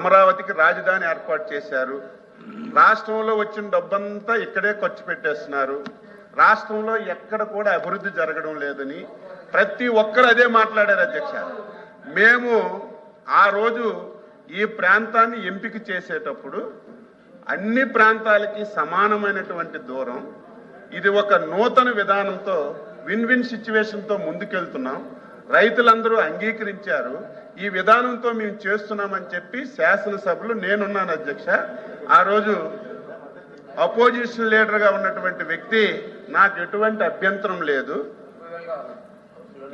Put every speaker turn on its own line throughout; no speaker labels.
అమరావతికి రాజధాని ఏర్పాటు చేశారు. రాష్ట్రంలో వచ్చిన డబ్బంతా ఇక్కడే ఖర్చు పెట్టేస్తున్నారు. రాష్ట్రంలో ఎక్కడ కూడా అభివృద్ధి జరగడం లేదని ప్రతి ఒక్కరు అదే మాట్లాడారు అధ్యక్ష. మేము ఆ రోజు ఈ ప్రాంతాన్ని ఎంపిక చేసేటప్పుడు అన్ని ప్రాంతాలకి సమానమైనటువంటి దూరం, ఇది ఒక నూతన విధానంతో విన్ విన్ సిచ్యువేషన్తో ముందుకెళ్తున్నాం, రైతులందరూ అంగీకరించారు, ఈ విధానంతో మేము చేస్తున్నామని చెప్పి శాసనసభలో నేనున్నాను అధ్యక్ష. ఆ రోజు అపోజిషన్ లీడర్గా ఉన్నటువంటి వ్యక్తి నాకు ఎటువంటి అభ్యంతరం లేదు,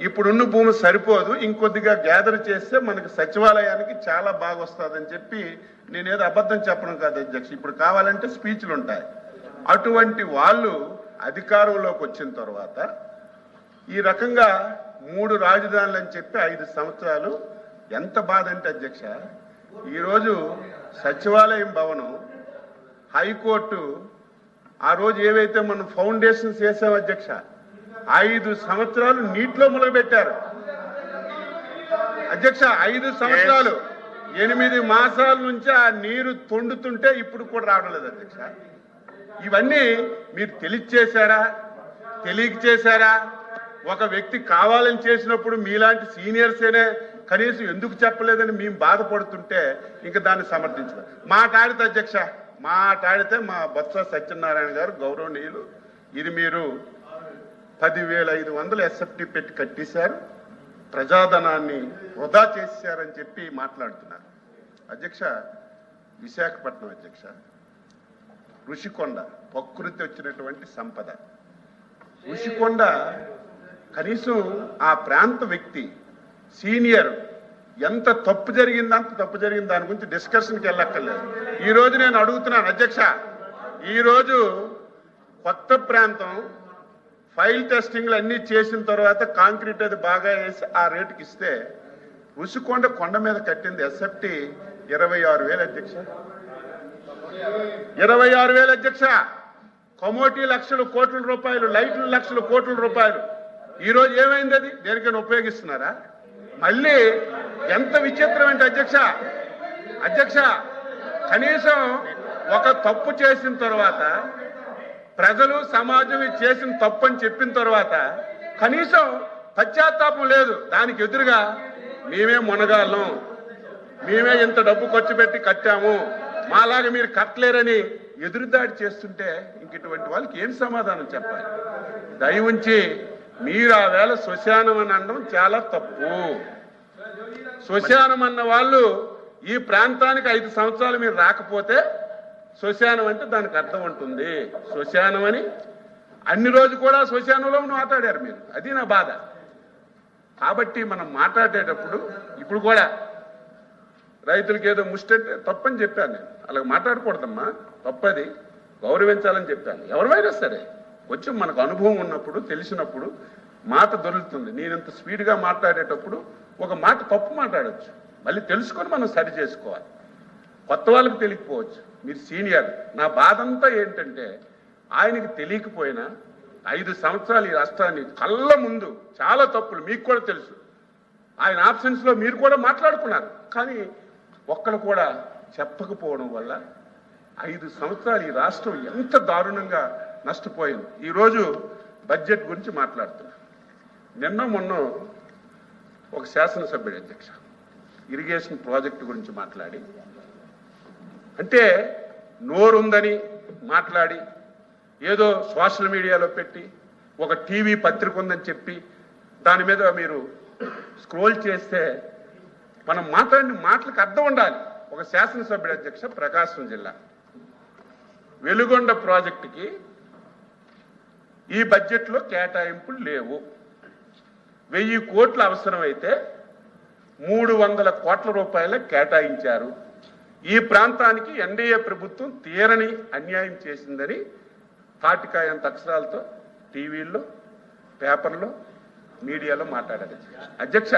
ఇప్పుడున్న భూమి సరిపోదు, ఇంకొద్దిగా గ్యాదర్ చేస్తే మనకి సచివాలయానికి చాలా బాగా వస్తుందని చెప్పి నేనేదో అబద్ధం చెప్పడం కాదు అధ్యక్ష. ఇప్పుడు కావాలంటే స్పీచ్లు ఉంటాయి. అటువంటి వాళ్ళు అధికారంలోకి వచ్చిన తర్వాత ఈ రకంగా 3 రాజధానులు అని చెప్పి 5 సంవత్సరాలు ఎంత బాధ అంటే అధ్యక్ష, ఈరోజు సచివాలయం భవనం, హైకోర్టు ఆ రోజు ఏవైతే మనం ఫౌండేషన్స్ వేసాం అధ్యక్ష, 5 సంవత్సరాలు నీటిలో ములగబెట్టారు అధ్యక్ష. 5 సంవత్సరాలు 8 మాసాల నుంచి ఆ నీరు తొండుతుంటే ఇప్పుడు కూడా రావడం లేదు అధ్యక్ష. ఇవన్నీ మీరు తెలియచేశారా, తెలియక చేశారా? ఒక వ్యక్తి కావాలని చేసినప్పుడు మీలాంటి సీనియర్సేనే కనీసం ఎందుకు చెప్పలేదని మేము బాధపడుతుంటే ఇంకా దాన్ని సమర్థించారు. మాట్లాడితే అధ్యక్ష, మాట్లాడితే మా బొత్స సత్యనారాయణ గారు గౌరవనీయులు, ఇది మీరు 10,500 ఎస్ఎఫ్టీ పెట్టి కట్టేశారు, ప్రజాధనాన్ని వృధా చేశారని చెప్పి మాట్లాడుతున్నారు అధ్యక్ష. విశాఖపట్నం అధ్యక్ష, ఋషికొండ ప్రకృతి వచ్చినటువంటి సంపద. ఋషికొండ కనీసం ఆ ప్రాంత వ్యక్తి సీనియర్ ఎంత తప్పు జరిగింది, అంత తప్పు జరిగింది, దాని గురించి డిస్కషన్కి వెళ్ళక్కర్లేదు. ఈరోజు నేను అడుగుతున్నాను అధ్యక్ష, ఈరోజు కొత్త ప్రాంతం ఫైల్ టెస్టింగ్లు అన్నీ చేసిన తర్వాత కాంక్రీట్ అది బాగా వేసి ఆ రేటుకి ఇస్తే ఋషికొండ కొండ మీద కట్టింది ఎస్ఎఫ్టీ 26,000 అధ్యక్ష. 26,000 అధ్యక్ష. కమోటీ లక్షల కోట్ల రూపాయలు, లైట్లు లక్షల కోట్ల రూపాయలు. ఈరోజు ఏమైంది? అది దేనికైనా ఉపయోగిస్తున్నారా? మళ్ళీ ఎంత విచిత్రం అంటే అధ్యక్ష, కనీసం ఒక తప్పు చేసిన తర్వాత ప్రజలు సమాజం చేసిన తప్పు అని చెప్పిన తర్వాత కనీసం పశ్చాత్తాపం లేదు. దానికి ఎదురుగా మేమే మునగాళ్ళం, మేమే ఇంత డబ్బు ఖర్చు పెట్టి కట్టాము, మాలాగా మీరు కట్టలేరని ఎదురుదాడి చేస్తుంటే ఇంక ఇటువంటి వాళ్ళకి ఏం సమాధానం చెప్పాలి? దయ ఉంచి మీరు ఆ వేళ శ్మశానం అని అనడం చాలా తప్పు. శ్మశానం అన్న వాళ్ళు ఈ ప్రాంతానికి 5 సంవత్సరాలు మీరు రాకపోతే శ్మశానం అంటే దానికి అర్థం ఉంటుంది. శ్మశానం అని అన్ని రోజు కూడా శ్మశానంలో మాట్లాడారు మీరు, అది నా బాధ. కాబట్టి మనం మాట్లాడేటప్పుడు ఇప్పుడు కూడా రైతులకి ఏదో ముష్టంటే తప్పని చెప్పాను నేను. అలా మాట్లాడకూడదమ్మా, తప్పది, గౌరవించాలని చెప్పాను. ఎవరివైనా సరే కొంచెం మనకు అనుభవం ఉన్నప్పుడు, తెలిసినప్పుడు మాట దొరుకుతుంది. నేనంత స్పీడ్గా మాట్లాడేటప్పుడు ఒక మాట తప్పు మాట్లాడచ్చు, మళ్ళీ తెలుసుకొని మనం సరి చేసుకోవాలి. కొత్త వాళ్ళకి తెలియకపోవచ్చు, మీరు సీనియర్. నా బాధ అంతా ఏంటంటే ఆయనకి తెలియకపోయినా 5 సంవత్సరాలు ఈ రాష్ట్రాన్ని కళ్ళ ముందు చాలా తప్పులు మీకు కూడా తెలుసు, ఆయన ఆబ్సెన్స్లో మీరు కూడా మాట్లాడుకున్నారు, కానీ ఒక్కరు కూడా చెప్పకపోవడం వల్ల 5 సంవత్సరాలు ఈ రాష్ట్రం ఎంత దారుణంగా నష్టపోయింది. ఈరోజు బడ్జెట్ గురించి మాట్లాడుతున్నా. నిన్న మొన్న ఒక శాసనసభ్యుడు అధ్యక్ష ఇరిగేషన్ ప్రాజెక్టు గురించి మాట్లాడి, అంటే నోరుందని మాట్లాడి ఏదో సోషల్ మీడియాలో పెట్టి ఒక టీవీ పత్రిక ఉందని చెప్పి దాని మీద మీరు స్క్రోల్ చేస్తే మనం మాట్లాడిన మాటలకు అర్థం ఉండాలి. ఒక శాసనసభ్యుడు అధ్యక్ష ప్రకాశం జిల్లా వెలుగొండ ప్రాజెక్టుకి ఈ బడ్జెట్లో కేటాయింపులు లేవు, 1000 కోట్లు అవసరమైతే 300 కోట్ల రూపాయలు కేటాయించారు. ఈ ప్రాంతానికి ఎన్డీఏ ప్రభుత్వం తీరని అన్యాయం చేసిందని తాటికాయంత అక్షరాలతో టీవీల్లో, పేపర్లో, మీడియాలో మాట్లాడారు అధ్యక్ష.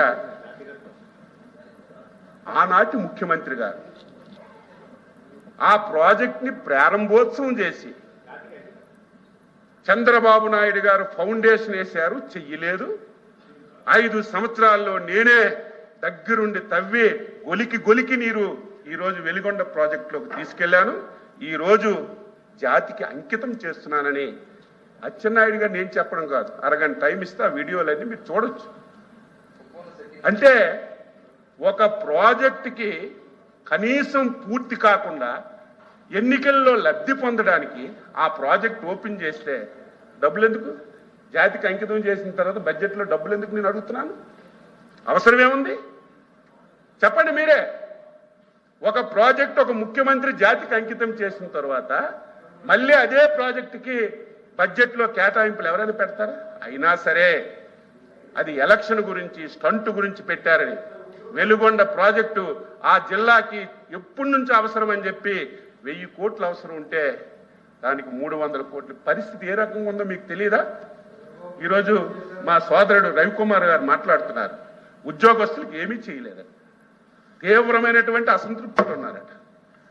ఆనాటి ముఖ్యమంత్రి గారు ఆ ప్రాజెక్ట్ని ప్రారంభోత్సవం చేసి చంద్రబాబు నాయుడు గారు ఫౌండేషన్ వేశారు, చెయ్యలేదు. 5 సంవత్సరాల్లో నేనే దగ్గరుండి తవ్వి గొలికి నీరు ఈరోజు వెలిగొండ ప్రాజెక్టులోకి తీసుకెళ్లాను. ఈరోజు జాతికి అంకితం చేస్తున్నానని అచ్చెన్నాయుడు గారు నేను చెప్పడం కాదు, అరగంట టైం ఇస్తే ఆ వీడియోలన్నీ మీరు చూడొచ్చు. అంటే ఒక ప్రాజెక్టుకి కనీసం పూర్తి కాకుండా ఎన్నికల్లో లబ్ధి పొందడానికి ఆ ప్రాజెక్ట్ ఓపెన్ చేస్తే డబ్బులు ఎందుకు? జాతికి అంకితం చేసిన తర్వాత బడ్జెట్లో డబ్బులు ఎందుకు నేను అడుగుతున్నాను? అవసరమేముంది చెప్పండి మీరే. ఒక ప్రాజెక్ట్ ఒక ముఖ్యమంత్రి జాతికి అంకితం చేసిన తర్వాత మళ్ళీ అదే ప్రాజెక్టుకి బడ్జెట్లో కేటాయింపులు ఎవరైనా పెడతారా? అయినా సరే అది ఎలక్షన్ గురించి స్టంట్ గురించి పెట్టారని వెలుగొండ ప్రాజెక్టు ఆ జిల్లాకి ఎప్పటి నుంచి అవసరం అని చెప్పి 1000 కోట్లు అవసరం ఉంటే దానికి 300 కోట్ల పరిస్థితి ఏ రకంగా ఉందో మీకు తెలియదా? ఈరోజు మా సోదరుడు రవికుమార్ గారు మాట్లాడుతున్నారు, ఉద్యోగస్తులకు ఏమీ చేయలేదని తీవ్రమైనటువంటి అసంతృప్తులు ఉన్నారట.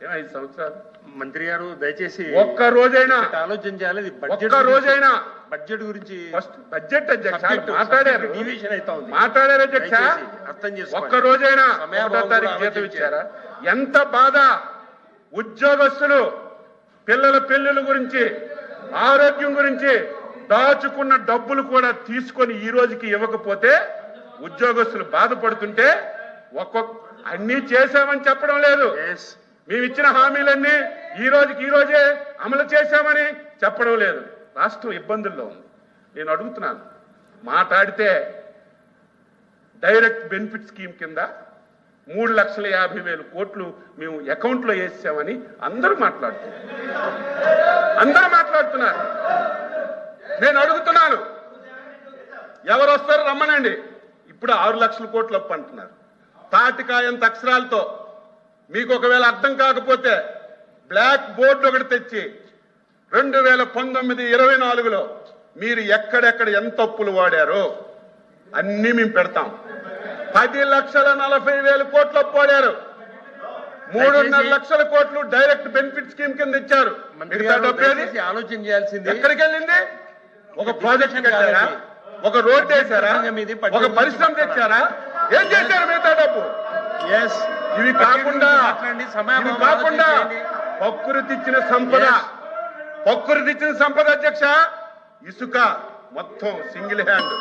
5 సంవత్సరాలు
మంత్రి గారు దయచేసి
ఒక్క రోజైనా
ఆలోచన చేయాలి.
ఒక్క రోజైనా
బడ్జెట్ గురించి
బడ్జెట్ అధ్యక్ష మాట్లాడారు,
డివిజన్ అవుతా ఉంది.
మాట్లాడారు అధ్యక్ష.
అర్థం చేసుకోండి.
ఒక్క రోజైనా 1వ తారీఖు జీతం ఇచ్చారా? ఎంత బాధ! ఉద్యోగస్తులు పిల్లల పెళ్లిళ్ళ గురించి, ఆరోగ్యం గురించి దాచుకున్న డబ్బులు కూడా తీసుకొని ఈ రోజుకి ఇవ్వకపోతే ఉద్యోగస్తులు బాధపడుతుంటే అన్ని చేశామని చెప్పడం లేదు. మేము ఇచ్చిన హామీలన్నీ ఈ రోజే అమలు చేశామని చెప్పడం లేదు. రాష్ట్రం ఇబ్బందుల్లో ఉంది. నేను అడుగుతున్నాను, మాట్లాడితే డైరెక్ట్ బెనిఫిట్ స్కీమ్ కింద 3,50,000 కోట్లు మేము అకౌంట్లో వేసామని అందరూ మాట్లాడుతున్నారు. నేను అడుగుతున్నాను, ఎవరు వస్తారు రమ్మనండి. ఇప్పుడు 6 లక్షల కోట్లు అప్పు అంటున్నారు. తాటికాయంత అక్షరాలతో మీకు ఒకవేళ అర్థం కాకపోతే బ్లాక్ బోర్డు ఒకటి తెచ్చి 2019-24లో మీరు ఎక్కడెక్కడ ఎంత అప్పులు వాడారో అన్ని మేము పెడతాం. 10,40,000 కోట్లు అప్పు వాడారు. 3.5 లక్షల కోట్లు డైరెక్ట్ బెనిఫిట్ స్కీమ్ కింద ఇచ్చారు.
ఆలోచన చేయాల్సింది
ఎక్కడికి వెళ్ళింది? ఒక ప్రాజెక్ట్ కట్టారా? ఒక రోడ్ వేశారా? ఒక పరిశ్రమ తెచ్చారా? ఏం చేశారు మిగతా డబ్బు? ఇవి కాకుండా ప్రకృతి ఇచ్చిన సంపద అధ్యక్ష, ఇసుక మొత్తం సింగిల్ హ్యాండ్.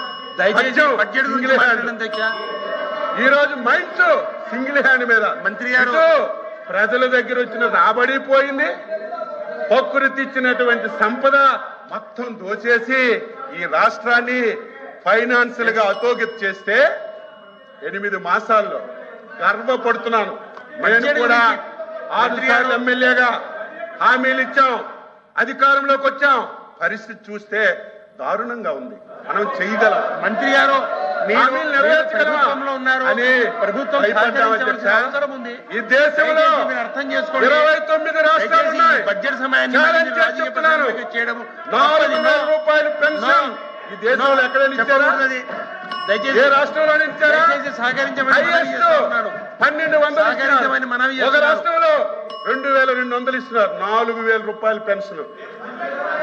ఈ రోజు మైన్స్ సింగిల్ హ్యాండ్ మీద మంత్రి గారు ప్రజల దగ్గర వచ్చిన రాబడి పోయింది. ప్రకృతి ఇచ్చినటువంటి సంపద మొత్తం దోచేసి ఈ రాష్ట్రాన్ని ఫైనాన్షియల్ గా అధోగతి చేస్తే 8 మాసాల్లో గర్వపడుతున్నాను. నేను కూడా 6 సార్లు ఎమ్మెల్యేగా హామీలు ఇచ్చాం, అధికారంలోకి వచ్చాం. పరిస్థితి చూస్తే దారుణంగా ఉంది. మనం చేయగలం.
మంత్రి గారు
హామీలు నెరవేర్చగలమా అని ప్రభుత్వం ఈ దేశంలో
అర్థం చేసుకోండి.
29 రాష్ట్రాలు ఉన్నాయి.
బడ్జెట్ సమయాన్ని
చెప్తున్నాను, 4,000 రూపాయలు పెన్షన్ ఈ దేశంలో ఎక్కడైనా ఇచ్చారా? ఏ రాష్ట్రంలో ఇచ్చారా? హైయెస్ట్ 1,200. ఒక రాష్ట్రంలో 2,200 ఇస్తున్నారు. 4,000 రూపాయల పెన్షన్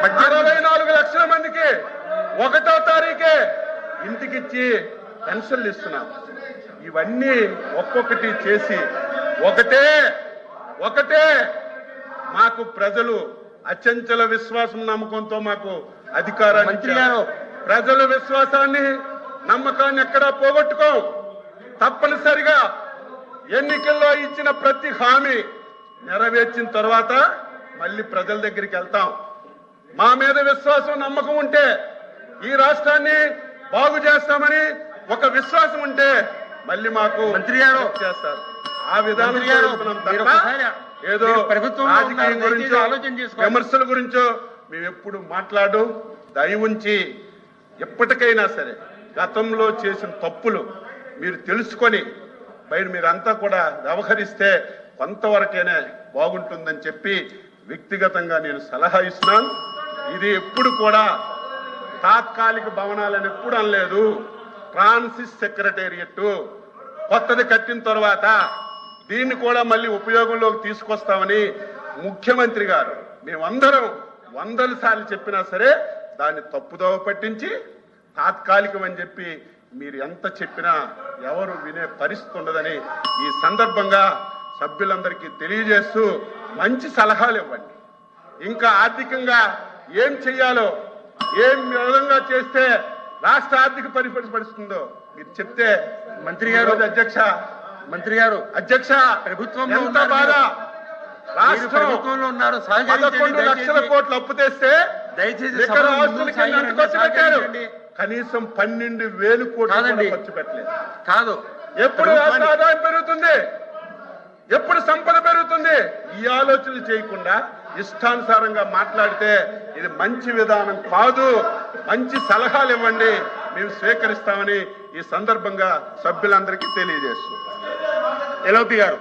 64 లక్షల మందికి 1వ తారీఖే ఇంటికిచ్చి పెన్షన్లు ఇస్తున్నాం. ఇవన్నీ ఒక్కొక్కటి చేసి ఒకటే మాకు ప్రజలు అచంచల విశ్వాసం నమ్మకంతో మాకు అధికారాన్ని ఇచ్చారు. ప్రజల విశ్వాసాన్ని నమ్మకాన్ని ఎక్కడా పోగొట్టుకోం. తప్పనిసరిగా ఎన్నికల్లో ఇచ్చిన ప్రతి హామీ నెరవేర్చిన తర్వాత మళ్ళీ ప్రజల దగ్గరికి వెళ్తాం. మా మీద విశ్వాసం నమ్మకం ఉంటే ఈ రాష్ట్రాన్ని బాగు చేస్తామని ఒక విశ్వాసం ఉంటే మళ్ళీ మాకు
మంత్రి గారు
చేస్తారు. ఆ విధానం ఏదో రాజకీయం గురించో విమర్శల గురించో మేము ఎప్పుడు మాట్లాడు. దయ ఉంచి ఎప్పటికైనా సరే గతంలో చేసిన తప్పులు మీరు తెలుసుకొని మీరంతా కూడా వ్యవహరిస్తే కొంతవరకైనా బాగుంటుందని చెప్పి వ్యక్తిగతంగా నేను సలహా ఇస్తున్నాను. ఇది ఎప్పుడు కూడా తాత్కాలిక భవనాలని ఎప్పుడు అనలేదు. ట్రాన్సిట్ సెక్రటేరియట్ కొత్తది కట్టిన తర్వాత దీన్ని కూడా మళ్ళీ ఉపయోగంలోకి తీసుకొస్తామని ముఖ్యమంత్రి గారు మేమందరం 100 సార్లు చెప్పినా సరే దాన్ని తప్పుదోవ పట్టించి తాత్కాలికం అని చెప్పి మీరు ఎంత చెప్పినా ఎవరు వినే పరిస్థితి ఉండదని ఈ సందర్భంగా సభ్యులందరికీ తెలియజేస్తూ మంచి సలహాలు ఇవ్వండి. ఇంకా ఆర్థికంగా ఏం చెయ్యాలో, ఏం విధంగా చేస్తే రాష్ట్ర ఆర్థిక పరిపరిస్తుందో మీరు చెప్తే.
మంత్రి గారు,
అధ్యక్ష అధ్యక్ష
ప్రభుత్వంలో
ఎంత
ఉన్నారు
బాధ.
మీరు
రాష్ట్రం
ప్రభుత్వంలో ఉన్నారు.
11 లక్షల కోట్లు అప్పు తెస్తే
దయచేసి
లిక్కర్
సభను
ఆస్తులకి
ముందుకు
ఎంత
సాగండి,
ఖర్చు పెట్టారు?
సాగండి.
కనీసం 12,000 కోట్లు
కాదండి.
కూడా ఖర్చు పెట్టలేదు.
కాదు,
ఎప్పుడు రాష్ట్ర ఆదాయం పెరుగుతుంది, ఎప్పుడు సంపద పెరుగుతుంది, ఈ ఆలోచనలు చేయకుండా ఇష్టానుసారంగా మాట్లాడితే ఇది మంచి విధానం కాదు. మంచి సలహాలు ఇవ్వండి, మేము స్వీకరిస్తామని ఈ సందర్భంగా సభ్యులందరికీ తెలియజేస్తున్నాం.
ఎల్ఓపి గారు.